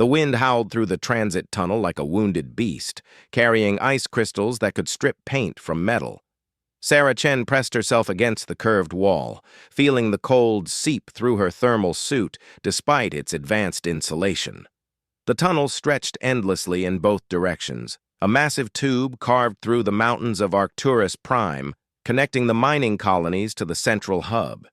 The wind howled through the transit tunnel like a wounded beast, carrying ice crystals that could strip paint from metal. Sarah Chen pressed herself against the curved wall, feeling the cold seep through her thermal suit despite its advanced insulation. The tunnel stretched endlessly in both directions, a massive tube carved through the mountains of Arcturus Prime, connecting the mining colonies to the central hub.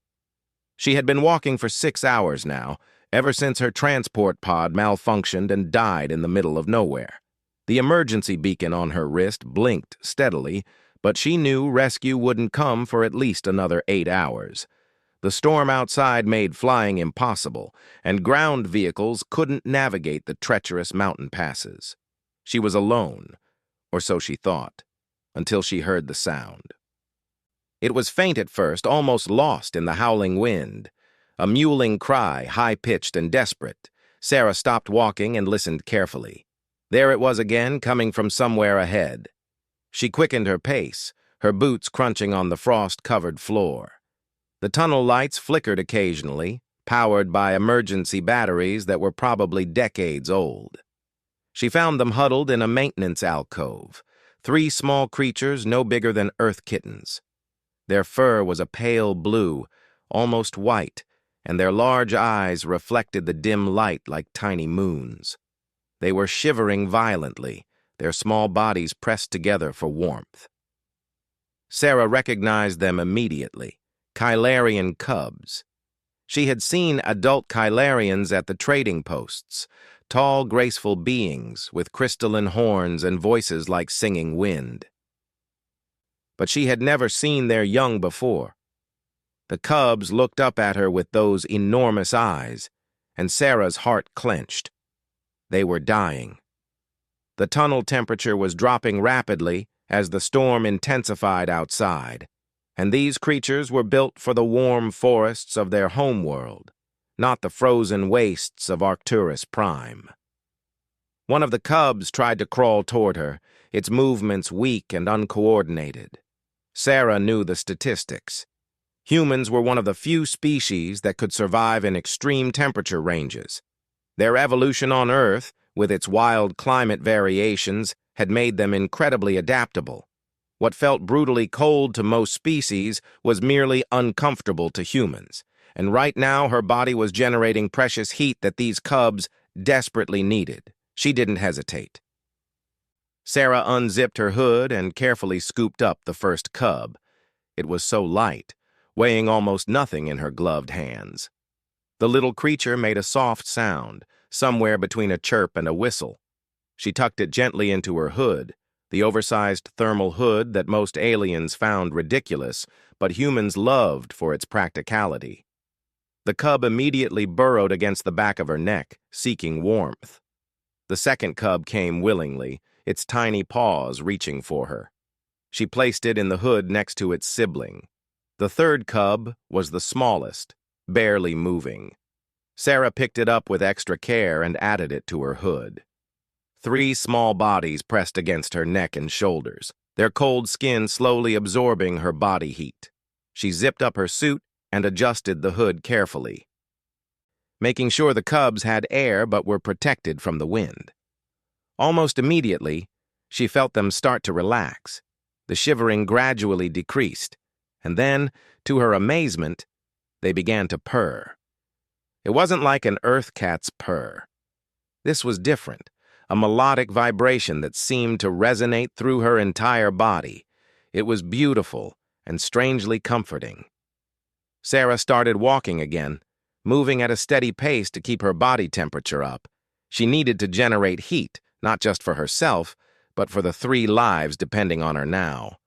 She had been walking for 6 hours now, ever since her transport pod malfunctioned and died in the middle of nowhere. The emergency beacon on her wrist blinked steadily, but she knew rescue wouldn't come for at least another 8 hours. The storm outside made flying impossible, and ground vehicles couldn't navigate the treacherous mountain passes. She was alone, or so she thought, until she heard the sound. It was faint at first, almost lost in the howling wind. A mewling cry, high-pitched and desperate. Sarah stopped walking and listened carefully. There it was again, coming from somewhere ahead. She quickened her pace, her boots crunching on the frost-covered floor. The tunnel lights flickered occasionally, powered by emergency batteries that were probably decades old. She found them huddled in a maintenance alcove, 3 small creatures no bigger than earth kittens. Their fur was a pale blue, almost white, and their large eyes reflected the dim light like tiny moons. They were shivering violently, their small bodies pressed together for warmth. Sarah recognized them immediately, Kylarian cubs. She had seen adult Kylarians at the trading posts, tall, graceful beings with crystalline horns and voices like singing wind. But she had never seen their young before. The cubs looked up at her with those enormous eyes, and Sarah's heart clenched. They were dying. The tunnel temperature was dropping rapidly as the storm intensified outside, and these creatures were built for the warm forests of their homeworld, not the frozen wastes of Arcturus Prime. One of the cubs tried to crawl toward her, its movements weak and uncoordinated. Sarah knew the statistics. Humans were one of the few species that could survive in extreme temperature ranges. Their evolution on Earth, with its wild climate variations, had made them incredibly adaptable. What felt brutally cold to most species was merely uncomfortable to humans, and right now her body was generating precious heat that these cubs desperately needed. She didn't hesitate. Sarah unzipped her hood and carefully scooped up the first cub. It was so light, weighing almost nothing in her gloved hands. The little creature made a soft sound, somewhere between a chirp and a whistle. She tucked it gently into her hood, the oversized thermal hood that most aliens found ridiculous, but humans loved for its practicality. The cub immediately burrowed against the back of her neck, seeking warmth. The second cub came willingly, its tiny paws reaching for her. She placed it in the hood next to its sibling. The third cub was the smallest, barely moving. Sarah picked it up with extra care and added it to her hood. 3 small bodies pressed against her neck and shoulders, their cold skin slowly absorbing her body heat. She zipped up her suit and adjusted the hood carefully, making sure the cubs had air but were protected from the wind. Almost immediately, she felt them start to relax. The shivering gradually decreased, and then, to her amazement, they began to purr. It wasn't like an earth cat's purr. This was different, a melodic vibration that seemed to resonate through her entire body. It was beautiful and strangely comforting. Sarah started walking again, moving at a steady pace to keep her body temperature up. She needed to generate heat, not just for herself, but for the 3 lives depending on her now.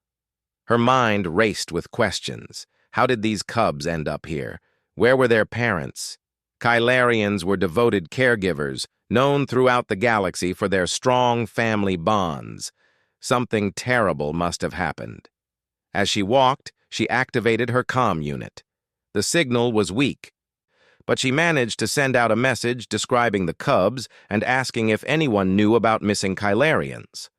Her mind raced with questions. How did these cubs end up here? Where were their parents? Kylarians were devoted caregivers, known throughout the galaxy for their strong family bonds. Something terrible must have happened. As she walked, she activated her comm unit. The signal was weak, but she managed to send out a message describing the cubs and asking if anyone knew about missing Kylarians.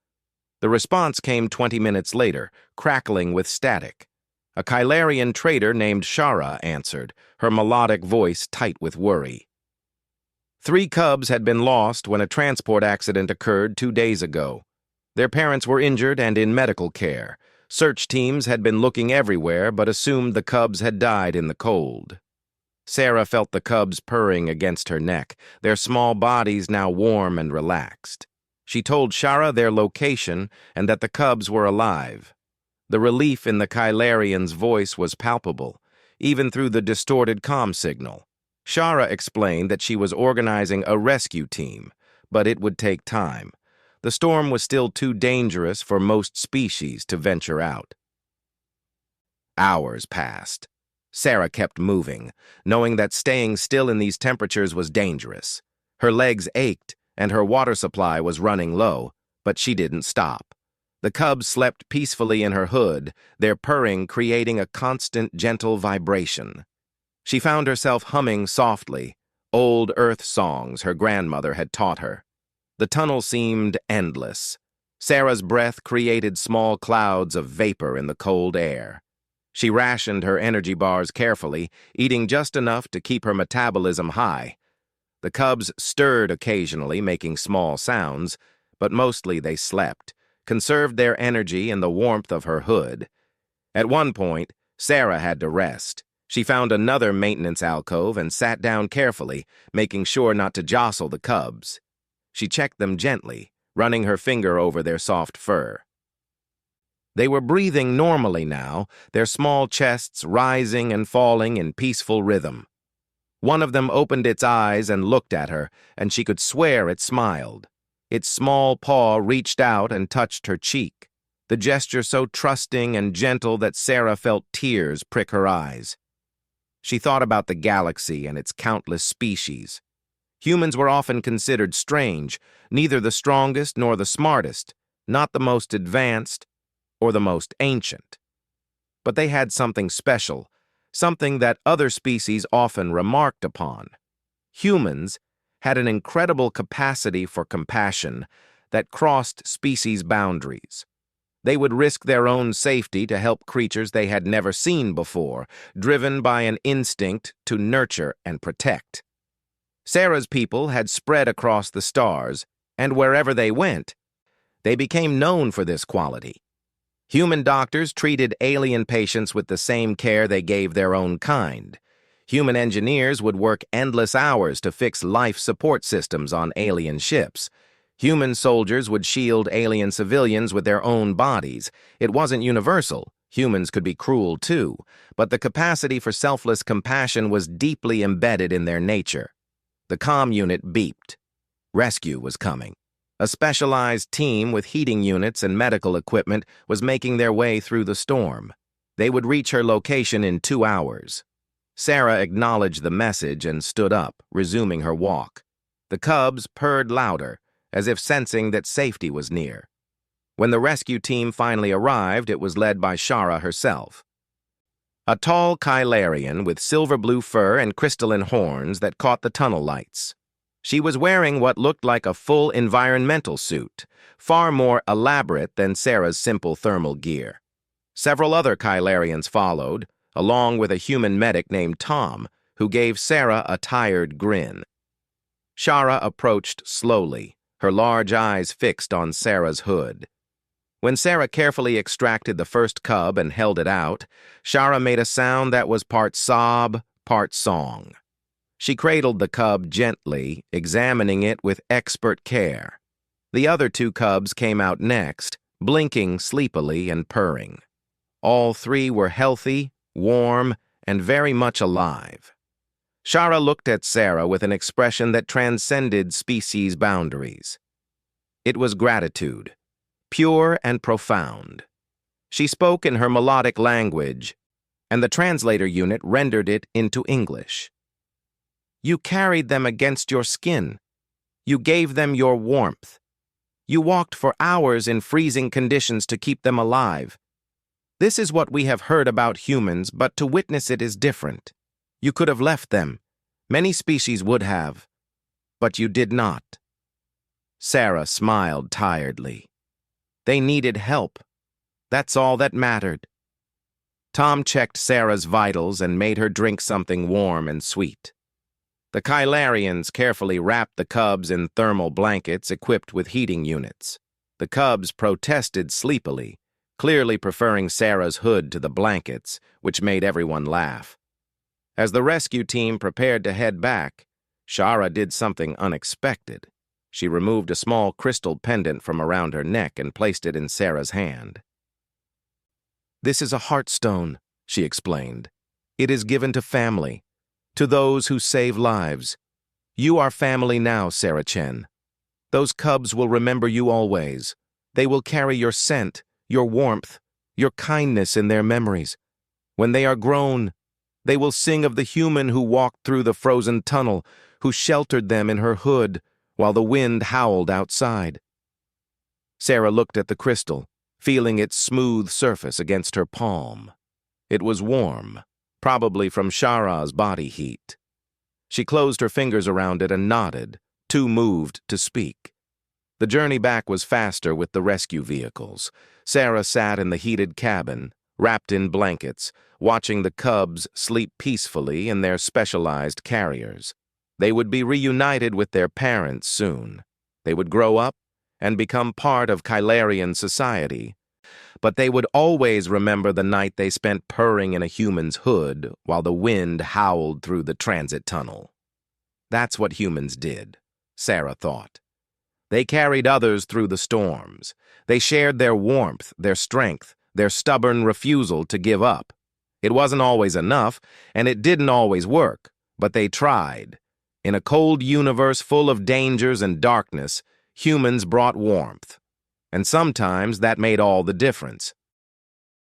The response came 20 minutes later, crackling with static. A Kylarian trader named Shara answered, her melodic voice tight with worry. 3 cubs had been lost when a transport accident occurred 2 days ago. Their parents were injured and in medical care. Search teams had been looking everywhere but assumed the cubs had died in the cold. Sarah felt the cubs purring against her neck, their small bodies now warm and relaxed. She told Shara their location and that the cubs were alive. The relief in the Kylarian's voice was palpable, even through the distorted comm signal. Shara explained that she was organizing a rescue team, but it would take time. The storm was still too dangerous for most species to venture out. Hours passed. Sarah kept moving, knowing that staying still in these temperatures was dangerous. Her legs ached, and her water supply was running low, but she didn't stop. The cubs slept peacefully in her hood, their purring creating a constant, gentle vibration. She found herself humming softly, old earth songs her grandmother had taught her. The tunnel seemed endless. Sarah's breath created small clouds of vapor in the cold air. She rationed her energy bars carefully, eating just enough to keep her metabolism high. The cubs stirred occasionally, making small sounds, but mostly they slept, conserved their energy in the warmth of her hood. At one point, Sarah had to rest. She found another maintenance alcove and sat down carefully, making sure not to jostle the cubs. She checked them gently, running her finger over their soft fur. They were breathing normally now, their small chests rising and falling in peaceful rhythm. One of them opened its eyes and looked at her, and she could swear it smiled. Its small paw reached out and touched her cheek, the gesture so trusting and gentle that Sarah felt tears prick her eyes. She thought about the galaxy and its countless species. Humans were often considered strange, neither the strongest nor the smartest, not the most advanced or the most ancient. But they had something special, something that other species often remarked upon. Humans had an incredible capacity for compassion that crossed species boundaries. They would risk their own safety to help creatures they had never seen before, driven by an instinct to nurture and protect. Sarah's people had spread across the stars, and wherever they went, they became known for this quality. Human doctors treated alien patients with the same care they gave their own kind. Human engineers would work endless hours to fix life support systems on alien ships. Human soldiers would shield alien civilians with their own bodies. It wasn't universal. Humans could be cruel too, but the capacity for selfless compassion was deeply embedded in their nature. The comm unit beeped. Rescue was coming. A specialized team with heating units and medical equipment was making their way through the storm. They would reach her location in 2 hours. Sarah acknowledged the message and stood up, resuming her walk. The cubs purred louder, as if sensing that safety was near. When the rescue team finally arrived, it was led by Shara herself. A tall Kylarian with silver-blue fur and crystalline horns that caught the tunnel lights. She was wearing what looked like a full environmental suit, far more elaborate than Sarah's simple thermal gear. Several other Kylarians followed, along with a human medic named Tom, who gave Sarah a tired grin. Shara approached slowly, her large eyes fixed on Sarah's hood. When Sarah carefully extracted the first cub and held it out, Shara made a sound that was part sob, part song. She cradled the cub gently, examining it with expert care. The other 2 cubs came out next, blinking sleepily and purring. All 3 were healthy, warm, and very much alive. Shara looked at Sarah with an expression that transcended species boundaries. It was gratitude, pure and profound. She spoke in her melodic language, and the translator unit rendered it into English. You carried them against your skin. You gave them your warmth. You walked for hours in freezing conditions to keep them alive. This is what we have heard about humans, but to witness it is different. You could have left them. Many species would have. But you did not. Sarah smiled tiredly. They needed help. That's all that mattered. Tom checked Sarah's vitals and made her drink something warm and sweet. The Kylarians carefully wrapped the cubs in thermal blankets equipped with heating units. The cubs protested sleepily, clearly preferring Sarah's hood to the blankets, which made everyone laugh. As the rescue team prepared to head back, Shara did something unexpected. She removed a small crystal pendant from around her neck and placed it in Sarah's hand. "This is a heartstone," she explained. "It is given to family, to those who save lives. You are family now, Sarah Chen. Those cubs will remember you always. They will carry your scent, your warmth, your kindness in their memories. When they are grown, they will sing of the human who walked through the frozen tunnel, who sheltered them in her hood while the wind howled outside." Sarah looked at the crystal, feeling its smooth surface against her palm. It was warm, probably from Shara's body heat. She closed her fingers around it and nodded, too moved to speak. The journey back was faster with the rescue vehicles. Sarah sat in the heated cabin, wrapped in blankets, watching the cubs sleep peacefully in their specialized carriers. They would be reunited with their parents soon. They would grow up and become part of Kylarian society. But they would always remember the night they spent purring in a human's hood while the wind howled through the transit tunnel. That's what humans did, Sarah thought. They carried others through the storms. They shared their warmth, their strength, their stubborn refusal to give up. It wasn't always enough, and it didn't always work, but they tried. In a cold universe full of dangers and darkness, humans brought warmth. And sometimes that made all the difference.